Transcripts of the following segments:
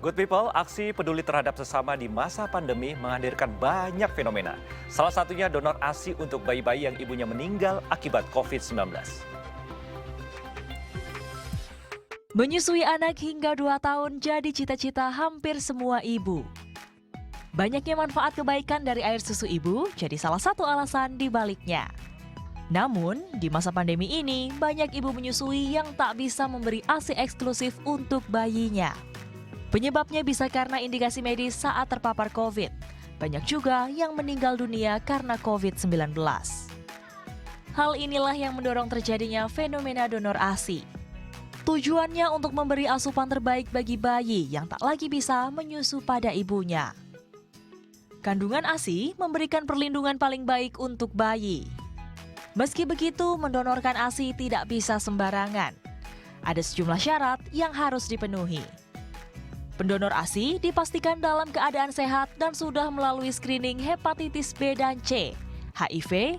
Good people, aksi peduli terhadap sesama di masa pandemi menghadirkan banyak fenomena. Salah satunya donor ASI untuk bayi-bayi yang ibunya meninggal akibat COVID-19. Menyusui anak hingga 2 tahun jadi cita-cita hampir semua ibu. Banyaknya manfaat kebaikan dari air susu ibu jadi salah satu alasan di baliknya. Namun, di masa pandemi ini, banyak ibu menyusui yang tak bisa memberi ASI eksklusif untuk bayinya. Penyebabnya bisa karena indikasi medis saat terpapar COVID. Banyak juga yang meninggal dunia karena COVID-19. Hal inilah yang mendorong terjadinya fenomena donor ASI. Tujuannya untuk memberi asupan terbaik bagi bayi yang tak lagi bisa menyusu pada ibunya. Kandungan ASI memberikan perlindungan paling baik untuk bayi. Meski begitu, mendonorkan ASI tidak bisa sembarangan. Ada sejumlah syarat yang harus dipenuhi. Pendonor ASI dipastikan dalam keadaan sehat dan sudah melalui screening hepatitis B dan C, HIV,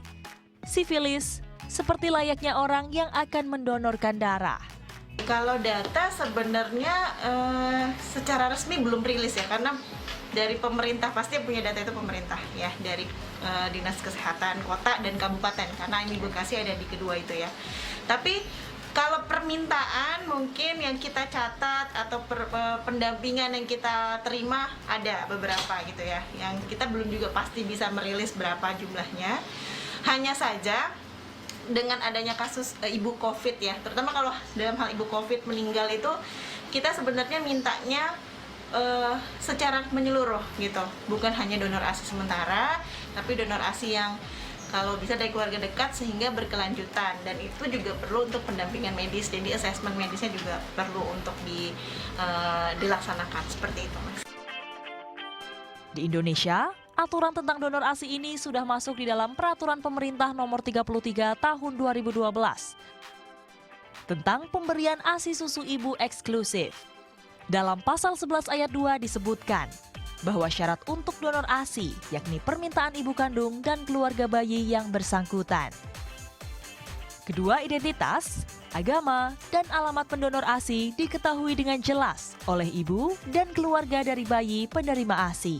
sifilis, seperti layaknya orang yang akan mendonorkan darah. Kalau data sebenarnya secara resmi belum rilis ya, karena dari pemerintah, pasti punya data itu pemerintah ya, dari Dinas Kesehatan Kota dan Kabupaten, karena ini Bekasi ada di kedua itu ya. Tapi kalau permintaan mungkin yang kita catat atau pendampingan yang kita terima ada beberapa gitu ya, yang kita belum juga pasti bisa merilis berapa jumlahnya. Hanya saja dengan adanya kasus ibu COVID ya, terutama kalau dalam hal ibu COVID meninggal itu, kita sebenarnya mintanya secara menyeluruh gitu, bukan hanya donor ASI sementara, tapi donor ASI yang kalau bisa dari keluarga dekat sehingga berkelanjutan, dan itu juga perlu untuk pendampingan medis, jadi asesmen medisnya juga perlu untuk dilaksanakan seperti itu, Mas. Di Indonesia, aturan tentang donor ASI ini sudah masuk di dalam Peraturan Pemerintah Nomor 33 Tahun 2012 tentang pemberian ASI susu ibu eksklusif. Dalam pasal 11 ayat 2 disebutkan bahwa syarat untuk donor ASI yakni permintaan ibu kandung dan keluarga bayi yang bersangkutan. Kedua identitas, agama, dan alamat pendonor ASI diketahui dengan jelas oleh ibu dan keluarga dari bayi penerima ASI.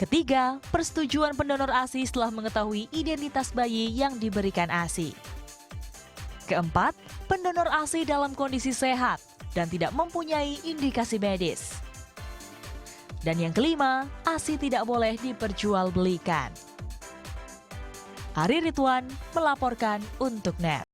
Ketiga, persetujuan pendonor ASI setelah mengetahui identitas bayi yang diberikan ASI. Keempat, pendonor ASI dalam kondisi sehat dan tidak mempunyai indikasi medis. Dan yang kelima, ASI tidak boleh diperjualbelikan. Ari Ridwan melaporkan untuk NET.